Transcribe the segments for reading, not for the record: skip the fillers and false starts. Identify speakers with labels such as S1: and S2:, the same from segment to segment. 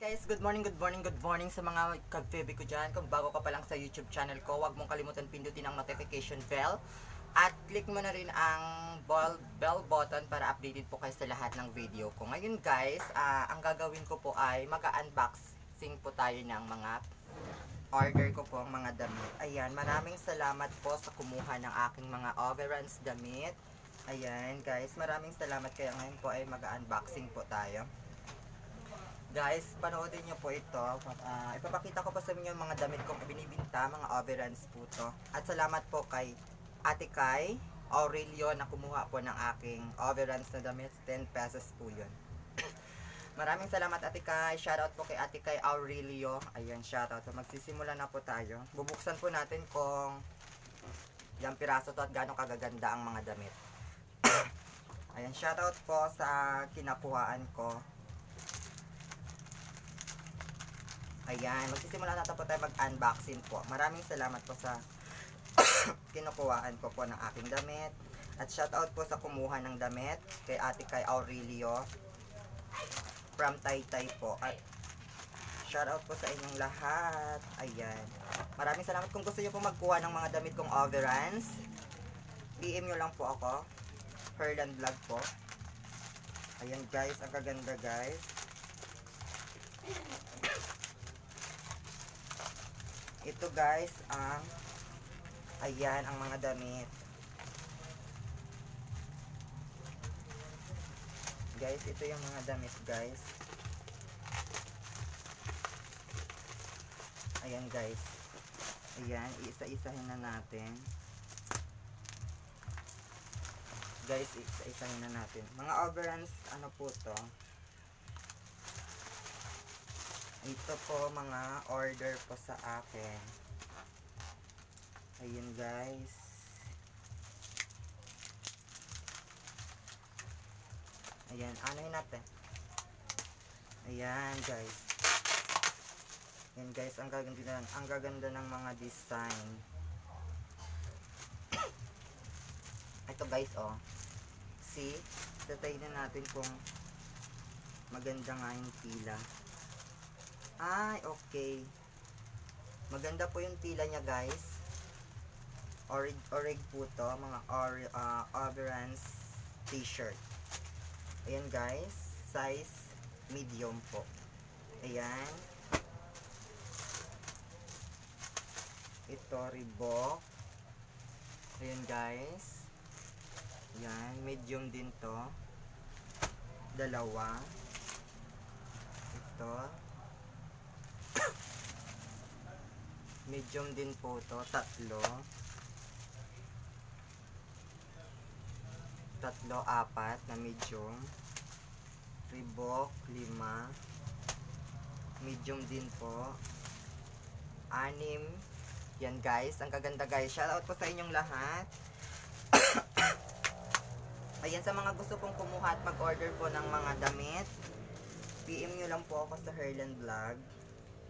S1: Guys, good morning sa mga kag-baby ko dyan. Kung bago ka pa lang sa YouTube channel ko, huwag mong kalimutan pindutin ang notification bell at click mo na rin ang bell button para updated po kayo sa lahat ng video ko. Ngayon guys, ang gagawin ko po ay mag-unboxing po tayo ng mga order ko po ang mga damit. Ayan, maraming salamat po sa kumuha ng aking mga Overruns damit. Ayan guys, maraming salamat, kaya ngayon po ay mag-unboxing po tayo. Guys, panoodin nyo po ito. Ipapakita ko pa sa inyo yung mga damit kong binibinta, mga Overruns po to. At salamat po kay Ate Kai Aurelio na kumuha po ng aking Overruns na damit. 10 pesos po yun. Maraming salamat Ate Kai. Shoutout po kay Ate Kai Aurelio. Ayan, shoutout. So, magsisimula na po tayo. Bubuksan po natin kung ilang piraso to at gano'ng kagaganda ang mga damit. Ayan, shoutout po sa kinakuhaan ko. Ayan, magsisimula na po tayo mag-unboxing po. Maraming salamat po sa kinukuhaan ko po ng aking damit. At shoutout po sa kumuha ng damit kay Ate Kai Aurelio from Taytay po. At shoutout po sa inyong lahat. Ayan. Maraming salamat. Kung gusto nyo po magkuha ng mga damit kong Overruns, PM nyo lang po ako. Herland Vlog po. Ayan guys, ang kaganda guys. Ito guys, ayan ang mga damit. Guys, ito yung mga damit guys. Ayan guys. Ayan, isa-isahin na natin. Guys, isa-isahin na natin. Mga Overruns, ano po to? Ito po mga order po sa akin. Ayun guys. Ayan, ano yun natin? Ayan guys. Ayan guys, ang gaganda ng mga design. Ito guys, oh. See? Tatay na natin kung maganda nga yung pila. Ay, okay. Maganda po yung tila niya guys. Orig po to. Mga Overruns T-shirt. Ayan guys. Size medium po. Ayan. Ito, Reebok. Ayan guys. Ayan. Medium din to. Dalawa. Ito. Medium din po to, tatlo, apat na medium. Reebok, 5. Medium din po. 6. Yan guys, ang kaganda guys. Shoutout po sa inyong lahat. Ayan, sa mga gusto pong kumuha at mag-order po ng mga damit, PM nyo lang po ako sa Herland Vlog.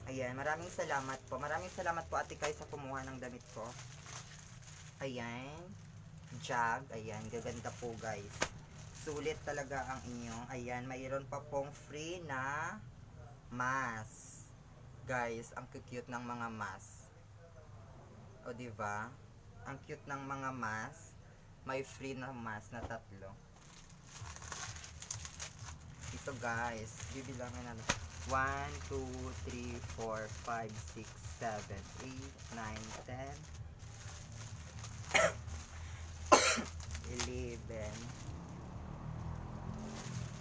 S1: Ayan, maraming salamat po. Maraming salamat po Ate Kai sa kumuha ng damit ko. Ayan. Jag. Ayan, gaganda po guys. Sulit talaga ang inyong. Ayan, mayroon pa pong free na mask. Guys, ang cute ng mga mask. O diba? Ang cute ng mga mask. May free na mask na 3. Ito guys, bibilangin natin. 1, 2, 3, 4, 5, 6, 7, 8, 9, 10,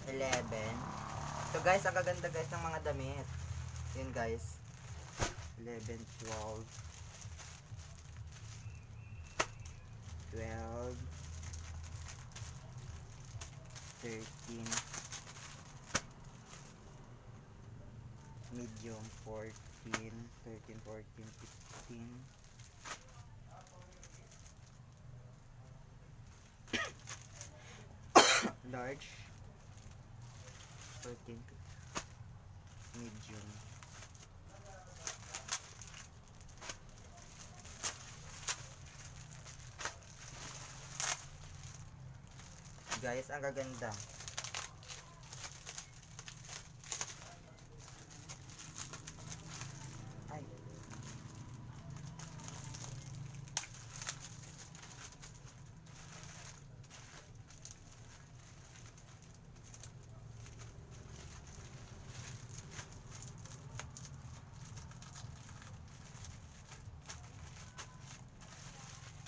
S1: 11. So guys, ang gaganda guys ng mga damit. Yun guys. 11, 12, 12, 13, medium 14, 13, 14, 15, large 14, medium. Guys, ang gaganda.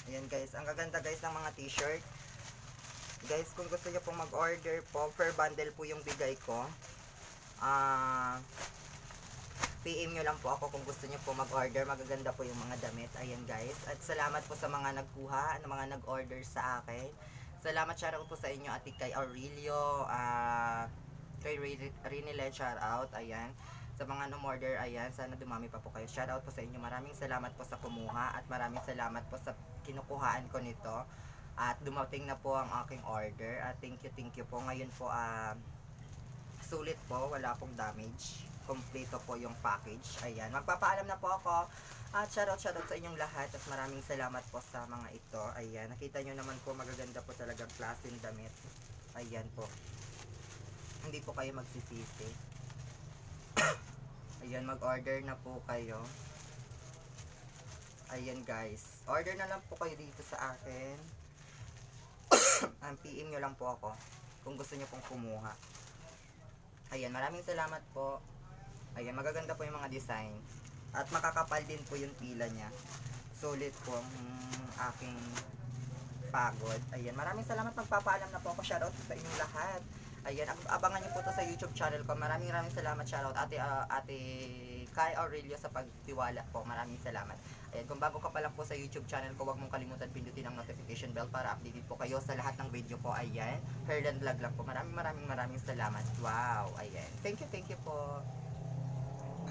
S1: Ayan guys, ang gaganda guys ng mga t-shirt. Guys, kung gusto nyo pong mag-order po, per bundle po yung bigay ko. PM nyo lang po ako kung gusto nyo po mag-order. Magaganda po yung mga damit. Ayan guys. At salamat po sa mga nagkuha, mga nag-order sa akin. Salamat, shoutout po sa inyo, at kay Aurelio, kay Rinile, shoutout. Ayan. Sa mga no-order, ayan, sana dumami pa po kayo. Shoutout po sa inyo. Maraming salamat po sa kumuha at maraming salamat po sa kinukuhaan ko nito. At dumating na po ang aking order. At thank you po. Ngayon po, sulit po, wala pong damage. Kompleto po yung package. Ayan, magpapaalam na po ako. At shoutout sa inyong lahat. At maraming salamat po sa mga ito. Ayan, nakita nyo naman po, magaganda po talagang klaseng damit. Ayan po. Hindi po kayo magsisisi. Ayan, mag-order na po kayo. Ayan guys, order na lang po kayo dito sa akin. Ang PM nyo lang po ako kung gusto nyo pong kumuha. Ayan, maraming salamat po. Ayan, magaganda po yung mga design. At makakapal din po yung tila nya. Sulit po ang aking pagod. Ayan, maraming salamat. Magpapaalam na po ako. Shoutout sa inyong lahat. Ayan, abangan nyo po to sa YouTube channel ko. Maraming salamat. Shoutout ate kay Aurelio sa pagtiwala po. Maraming salamat. Ayan, kung bago ka pa lang po sa YouTube channel ko, huwag mong kalimutan pindutin ang notification bell para updated po kayo sa lahat ng video ko. Ayan, Herland Vlog lang po. Maraming salamat. Wow, ayan. Thank you po.